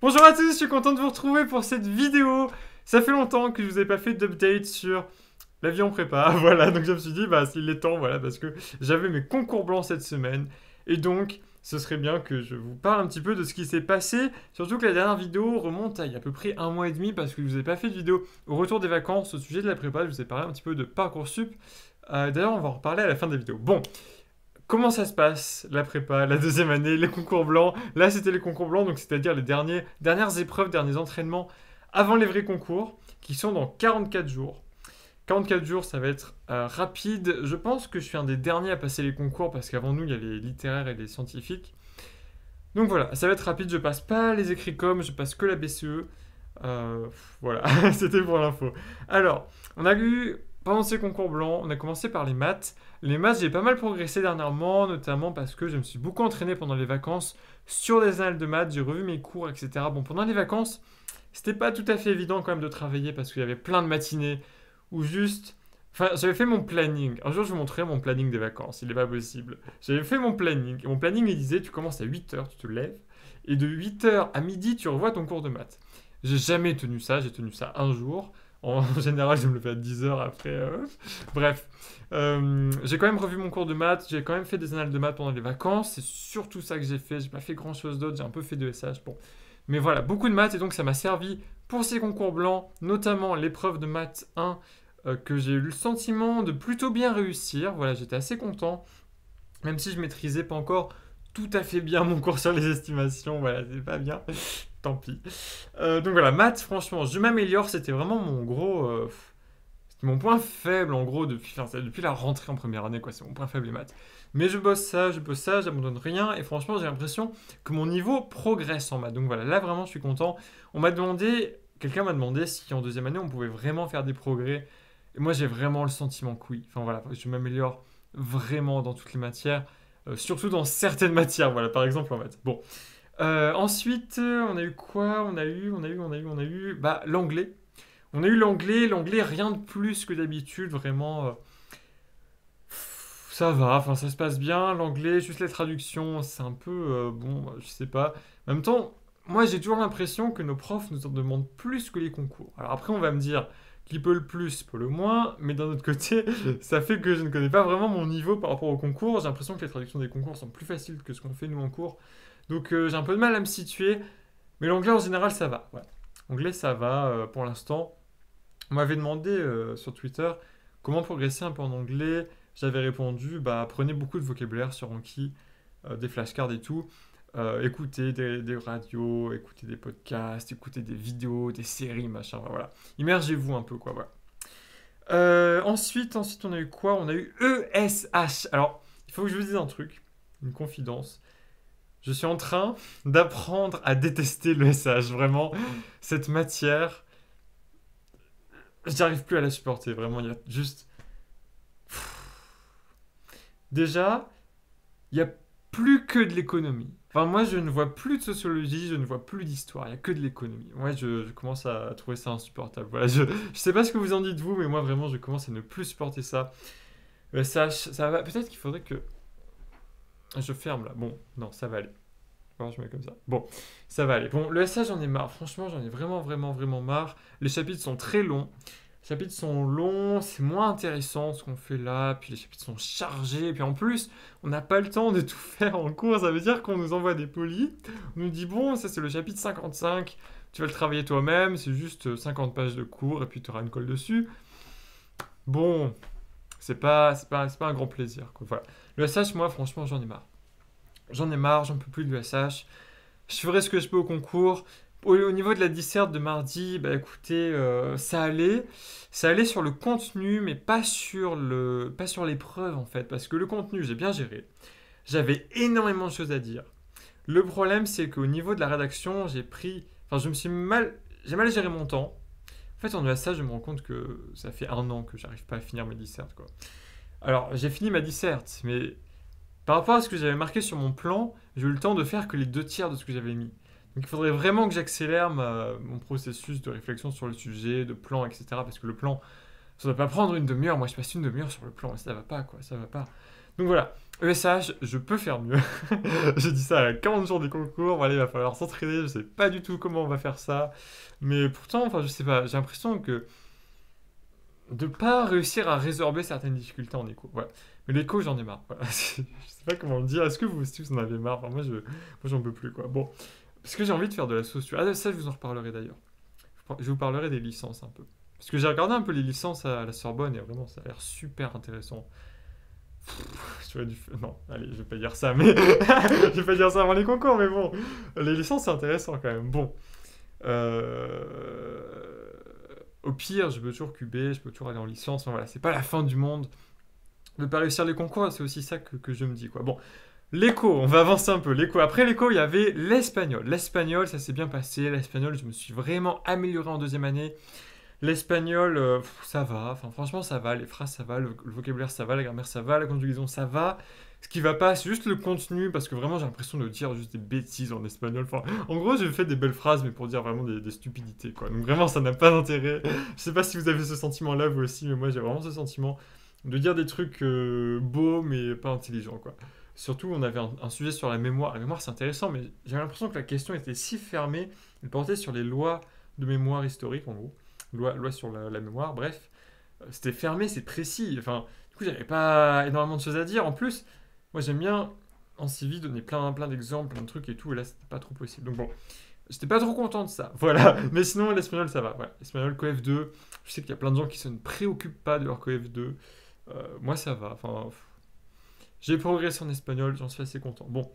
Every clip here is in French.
Bonjour à tous, je suis content de vous retrouver pour cette vidéo. Ça fait longtemps que je vous ai pas fait d'update sur la vie en prépa, voilà, donc je me suis dit, bah il est temps, voilà, parce que j'avais mes concours blancs cette semaine, et donc ce serait bien que je vous parle un petit peu de ce qui s'est passé, surtout que la dernière vidéo remonte à il y a à peu près un mois et demi, parce que je vous ai pas fait de vidéo au retour des vacances au sujet de la prépa, je vous ai parlé un petit peu de Parcoursup. D'ailleurs, on va en reparler à la fin de la vidéo. Bon, comment ça se passe, la prépa, la deuxième année, les concours blancs? Là, c'était les concours blancs, donc c'est-à-dire les dernières épreuves, derniers entraînements avant les vrais concours, qui sont dans 44 jours. 44 jours, ça va être rapide. Je pense que je suis un des derniers à passer les concours, parce qu'avant nous, il y a les littéraires et les scientifiques. Donc voilà, ça va être rapide, je passe pas les écrits com, je passe que la BCE. Voilà, c'était pour l'info. Alors, on a eu, pendant ces concours blancs, on a commencé par les maths. Les maths, j'ai pas mal progressé dernièrement, notamment parce que je me suis beaucoup entraîné pendant les vacances sur des annales de maths, j'ai revu mes cours, etc. Bon, pendant les vacances, c'était pas tout à fait évident quand même de travailler parce qu'il y avait plein de matinées où juste... Enfin, j'avais fait mon planning. Un jour, je vous montrerai mon planning des vacances. Il n'est pas possible. J'avais fait mon planning. Et mon planning, il disait, tu commences à 8 heures, tu te lèves. Et de 8 heures à midi, tu revois ton cours de maths. J'ai jamais tenu ça. J'ai tenu ça un jour. En général, je me le fais à 10 heures après. Bref. J'ai quand même revu mon cours de maths. J'ai quand même fait des annales de maths pendant les vacances. C'est surtout ça que j'ai fait. J'ai pas fait grand chose d'autre. J'ai un peu fait de SH. Bon. Mais voilà, beaucoup de maths. Et donc, ça m'a servi pour ces concours blancs. Notamment l'épreuve de maths 1 que j'ai eu le sentiment de plutôt bien réussir. Voilà, j'étais assez content, même si je maîtrisais pas encore tout à fait bien mon cours sur les estimations. Voilà, c'est pas bien. Tant pis. Donc voilà, maths, franchement, je m'améliore. C'était vraiment mon gros. C'était mon point faible en gros depuis la rentrée en première année, quoi. C'est mon point faible les maths. Mais je bosse ça, j'abandonne rien. Et franchement, j'ai l'impression que mon niveau progresse en maths. Donc voilà, là vraiment, je suis content. Quelqu'un m'a demandé si en deuxième année, on pouvait vraiment faire des progrès. Et moi, j'ai vraiment le sentiment que oui. Enfin voilà, je m'améliore vraiment dans toutes les matières, surtout dans certaines matières. Voilà, par exemple en maths. Bon. Ensuite, on a eu quoi? On a eu bah, l'anglais. On a eu l'anglais, rien de plus que d'habitude, vraiment. Ça va, enfin ça se passe bien. L'anglais, juste les traductions, c'est un peu bon, je sais pas. En même temps, moi j'ai toujours l'impression que nos profs nous en demandent plus que les concours. Alors après, on va me dire qui peut le plus peut le moins, mais d'un autre côté, ça fait que je ne connais pas vraiment mon niveau par rapport au concours. J'ai l'impression que les traductions des concours sont plus faciles que ce qu'on fait nous en cours. Donc j'ai un peu de mal à me situer, mais l'anglais en général ça va. Ouais. L'anglais ça va pour l'instant. On m'avait demandé sur Twitter comment progresser un peu en anglais. J'avais répondu, bah, prenez beaucoup de vocabulaire sur Anki, des flashcards et tout. Écoutez des radios, écoutez des podcasts, écoutez des vidéos, des séries, machin, voilà. Immergez-vous un peu, quoi, voilà. Ensuite, on a eu quoi? On a eu ESH. Alors, il faut que je vous dise un truc, une confidence. Je suis en train d'apprendre à détester l'ESH, vraiment. Cette matière, j'arrive plus à la supporter, vraiment. Il y a juste... Déjà, il n'y a plus que de l'économie. Enfin, moi, je ne vois plus de sociologie, je ne vois plus d'histoire, il n'y a que de l'économie. Moi, je commence à trouver ça insupportable. Voilà, je sais pas ce que vous en dites, vous, mais moi, vraiment, je commence à ne plus supporter ça. Ça va. Peut-être qu'il faudrait que je ferme là. Bon, non, ça va aller. Alors, je mets comme ça. Bon, ça va aller. Bon, le SH, j'en ai marre. Franchement, j'en ai vraiment, vraiment, vraiment marre. Les chapitres sont très longs. Les chapitres sont longs, c'est moins intéressant ce qu'on fait là, puis les chapitres sont chargés, et puis en plus, on n'a pas le temps de tout faire en cours, ça veut dire qu'on nous envoie des polis, on nous dit bon, ça c'est le chapitre 55, tu vas le travailler toi-même, c'est juste 50 pages de cours, et puis tu auras une colle dessus. Bon, c'est pas un grand plaisir, quoi. Voilà. Le SH, moi, franchement, j'en ai marre. J'en ai marre, j'en peux plus de l'ESH. Je ferai ce que je peux au concours. Au niveau de la disserte de mardi, bah écoutez, ça allait. Ça allait sur le contenu, mais pas sur l'épreuve en fait. Parce que le contenu, j'ai bien géré. J'avais énormément de choses à dire. Le problème, c'est qu'au niveau de la rédaction, enfin, j'ai mal géré mon temps. En fait, en ESH, je me rends compte que ça fait un an que j'arrive pas à finir mes dissertes, quoi. Alors, j'ai fini ma disserte, mais par rapport à ce que j'avais marqué sur mon plan, j'ai eu le temps de faire que les deux tiers de ce que j'avais mis. Donc il faudrait vraiment que j'accélère mon processus de réflexion sur le sujet, de plan, etc. Parce que le plan, ça ne doit pas prendre une demi-heure. Moi, je passe une demi-heure sur le plan. Ça va pas, quoi. Ça va pas. Donc voilà, ESH, je peux faire mieux. J'ai dit ça à 40 jours des concours, voilà, il va falloir s'entraîner, je sais pas du tout comment on va faire ça. Mais pourtant, enfin, je sais pas, j'ai l'impression que de pas réussir à résorber certaines difficultés en écho. Voilà. Mais l'écho, j'en ai marre. Voilà. Je sais pas comment le dire. Est-ce que vous aussi vous en avez marre? Enfin, moi, j'en peux plus quoi. Bon, parce que j'ai envie de faire de la socio. Ah, ça, je vous en reparlerai d'ailleurs. Je vous parlerai des licences un peu. Parce que j'ai regardé un peu les licences à la Sorbonne et vraiment, ça a l'air super intéressant. J'aurais dû. Non, allez, je vais pas dire ça, mais. Je vais pas dire ça avant les concours, mais bon. Les licences, c'est intéressant quand même. Bon. Euh... Au pire, je peux toujours QB, je peux toujours aller en licence. Enfin, voilà, c'est pas la fin du monde de pas réussir les concours, c'est aussi ça que je me dis, quoi. Bon, l'écho, on va avancer un peu. L'écho. Après l'écho, il y avait l'espagnol. L'espagnol, ça s'est bien passé. L'espagnol, je me suis vraiment amélioré en deuxième année. L'espagnol, ça va. Enfin, franchement, ça va. Les phrases, ça va. Le vocabulaire, ça va. La grammaire, ça va. La conjugaison, ça va. Ce qui va pas, c'est juste le contenu, parce que vraiment, j'ai l'impression de dire juste des bêtises en espagnol. Enfin, en gros, j'ai fait des belles phrases, mais pour dire vraiment des stupidités, quoi. Donc vraiment, ça n'a pas d'intérêt. Je sais pas si vous avez ce sentiment-là, vous aussi, mais moi, j'ai vraiment ce sentiment de dire des trucs beaux, mais pas intelligents, quoi. Surtout, on avait un sujet sur la mémoire. La mémoire, c'est intéressant, mais j'ai l'impression que la question était si fermée. Elle portait sur les lois de mémoire historique, en gros. Loi sur la mémoire, bref. C'était fermé, c'est précis. Enfin, du coup, j'avais pas énormément de choses à dire. En plus, moi, j'aime bien en CV donner plein d'exemples, plein de trucs et tout. Et là, c'était pas trop possible. Donc bon, j'étais pas trop content de ça. Voilà. Mais sinon, l'espagnol, ça va. Voilà. L'espagnol, CoF2. Je sais qu'il y a plein de gens qui se ne préoccupent pas de leur CoF2. Moi, ça va. Enfin, j'ai progressé en espagnol, j'en suis assez content. Bon.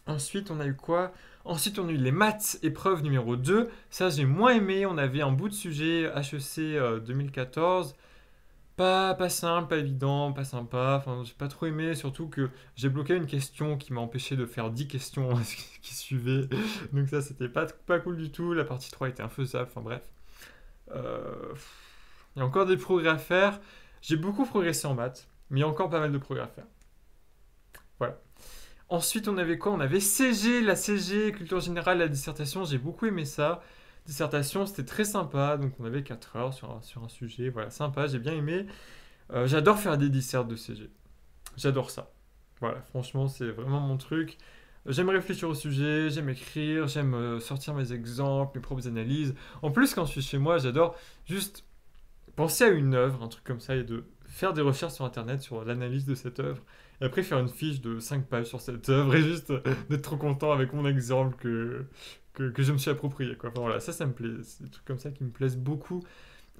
Ensuite, on a eu quoi? Ensuite, on a eu les maths, épreuve numéro 2. Ça, j'ai moins aimé. On avait un bout de sujet HEC 2014. Pas simple, pas évident, pas sympa. Enfin, j'ai pas trop aimé. Surtout que j'ai bloqué une question qui m'a empêché de faire 10 questions qui suivaient. Donc ça, c'était pas cool du tout. La partie 3 était infaisable. Enfin bref. Euh, Il y a encore des progrès à faire. J'ai beaucoup progressé en maths. Mais il y a encore pas mal de progrès à faire. Voilà. Ensuite, on avait quoi? On avait CG, la CG, culture générale, la dissertation. J'ai beaucoup aimé ça. Dissertation, c'était très sympa. Donc, on avait 4 heures sur un sujet. Voilà, sympa, j'ai bien aimé. J'adore faire des dissertes de CG. J'adore ça. Voilà, franchement, c'est vraiment mon truc. J'aime réfléchir au sujet, j'aime écrire, j'aime sortir mes exemples, mes propres analyses. En plus, quand je suis chez moi, j'adore juste penser à une œuvre, un truc comme ça, et de faire des recherches sur Internet sur l'analyse de cette œuvre. Et après, faire une fiche de 5 pages sur cette œuvre et juste d'être trop content avec mon exemple que je me suis approprié, quoi. Enfin, voilà, ça me plaît. C'est des trucs comme ça qui me plaisent beaucoup.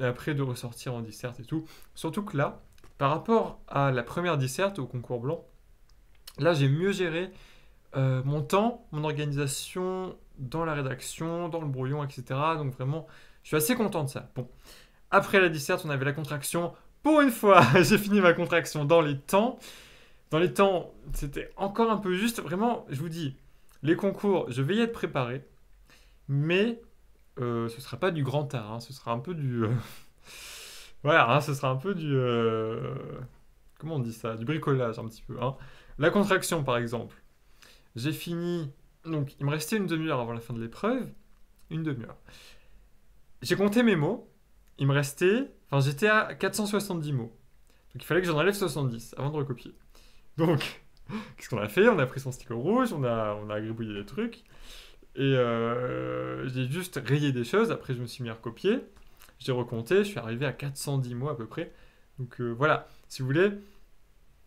Et après, de ressortir en disserte et tout. Surtout que là, par rapport à la première disserte au concours blanc, là, j'ai mieux géré mon temps, mon organisation dans la rédaction, dans le brouillon, etc. Donc vraiment, je suis assez content de ça. Bon, après la disserte, on avait la contraction. Pour une fois, j'ai fini ma contraction dans les temps. Dans les temps, c'était encore un peu juste. Vraiment, je vous dis, les concours, je vais y être préparé. Mais ce sera pas du grand art. Hein, ce sera un peu du... voilà, hein, ce sera un peu du... comment on dit ça? Du bricolage un petit peu. Hein. La contraction, par exemple. J'ai fini... Donc, il me restait une demi-heure avant la fin de l'épreuve. Une demi-heure. J'ai compté mes mots. Il me restait... Enfin, j'étais à 470 mots. Donc, il fallait que j'en enlève 70 avant de recopier. Donc, qu'est-ce qu'on a fait? On a pris son stylo rouge, on a gribouillé les trucs. Et j'ai juste rayé des choses. Après, je me suis mis à recopier. J'ai recompté. Je suis arrivé à 410 mots à peu près. Donc, voilà. Si vous voulez,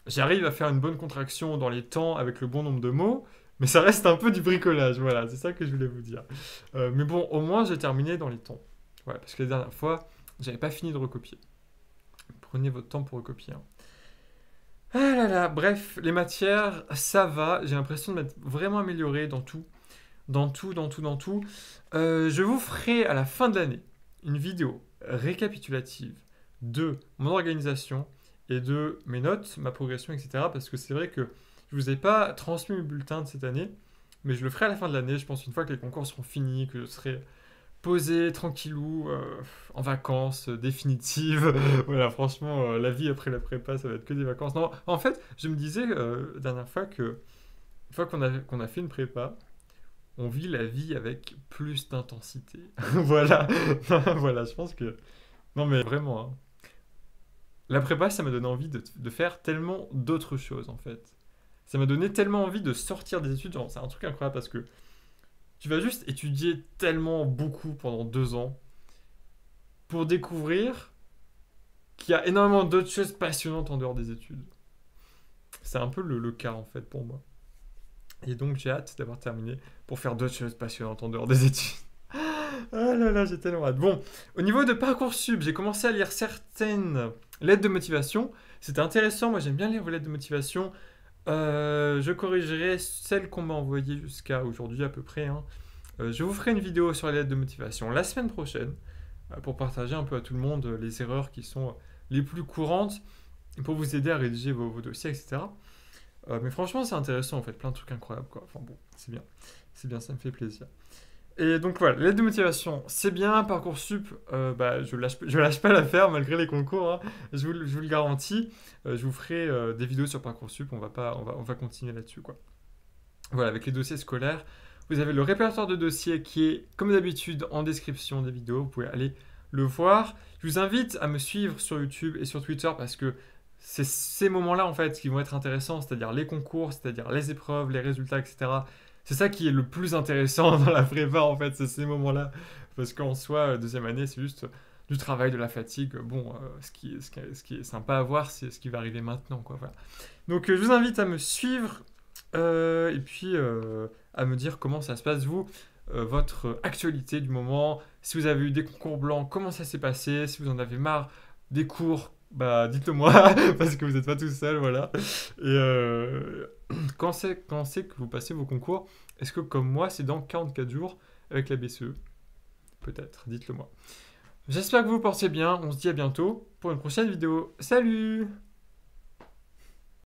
j'arrive à faire une bonne contraction dans les temps avec le bon nombre de mots. Mais ça reste un peu du bricolage. Voilà, c'est ça que je voulais vous dire. Mais bon, au moins, j'ai terminé dans les temps. Voilà, parce que la dernière fois, j'avais pas fini de recopier. Prenez votre temps pour recopier. Hein. Ah là là, bref, les matières, ça va. J'ai l'impression de m'être vraiment amélioré dans tout. Dans tout, dans tout, dans tout. Je vous ferai à la fin de l'année une vidéo récapitulative de mon organisation et de mes notes, ma progression, etc. Parce que c'est vrai que je ne vous ai pas transmis mes bulletins de cette année, mais je le ferai à la fin de l'année. Je pense une fois que les concours seront finis, que je serai posé, tranquillou, en vacances définitives. Voilà, franchement, la vie après la prépa, ça va être que des vacances. Non, en fait, je me disais la dernière fois que, une fois qu'on a fait une prépa, on vit la vie avec plus d'intensité. Voilà, voilà, je pense que... Non mais vraiment, hein. la prépa, ça m'a donné envie de faire tellement d'autres choses, en fait. Ça m'a donné tellement envie de sortir des études. Genre, c'est un truc incroyable parce que tu vas juste étudier tellement beaucoup pendant 2 ans pour découvrir qu'il y a énormément d'autres choses passionnantes en dehors des études. C'est un peu le cas, en fait, pour moi. Et donc, j'ai hâte d'avoir terminé pour faire d'autres choses passionnantes en dehors des études. Ah là là, j'ai tellement hâte. Bon, au niveau de Parcoursup, j'ai commencé à lire certaines lettres de motivation. C'était intéressant, moi j'aime bien lire vos lettres de motivation. Je corrigerai celles qu'on m'a envoyées jusqu'à aujourd'hui à peu près, hein. Je vous ferai une vidéo sur les lettres de motivation la semaine prochaine pour partager un peu à tout le monde les erreurs qui sont les plus courantes pour vous aider à rédiger vos dossiers, etc. Mais franchement, c'est intéressant en fait, plein de trucs incroyables quoi. Enfin bon, c'est bien, ça me fait plaisir. Et donc voilà, l'aide de motivation, c'est bien. Parcoursup, bah, je lâche pas l'affaire malgré les concours, hein. Je vous le garantis. Je vous ferai des vidéos sur Parcoursup. On va continuer là-dessus, quoi. Voilà, avec les dossiers scolaires, vous avez le répertoire de dossiers qui est, comme d'habitude, en description des vidéos. Vous pouvez aller le voir. Je vous invite à me suivre sur YouTube et sur Twitter parce que c'est ces moments-là, en fait, qui vont être intéressants, c'est-à-dire les concours, c'est-à-dire les épreuves, les résultats, etc. C'est ça qui est le plus intéressant dans la prépa, en fait, c'est ces moments-là. Parce qu'en soi, deuxième année, c'est juste du travail, de la fatigue. Bon, ce qui est sympa à voir, c'est ce qui va arriver maintenant, quoi. Voilà. Donc, je vous invite à me suivre et puis à me dire comment ça se passe, vous, votre actualité du moment. Si vous avez eu des concours blancs, comment ça s'est passé? Si vous en avez marre des cours, bah dites-le moi, parce que vous n'êtes pas tout seul, voilà. Et quand c'est que vous passez vos concours? Est-ce que comme moi, c'est dans 44 jours avec la BCE? Peut-être, dites-le moi. J'espère que vous vous portez bien, on se dit à bientôt pour une prochaine vidéo. Salut!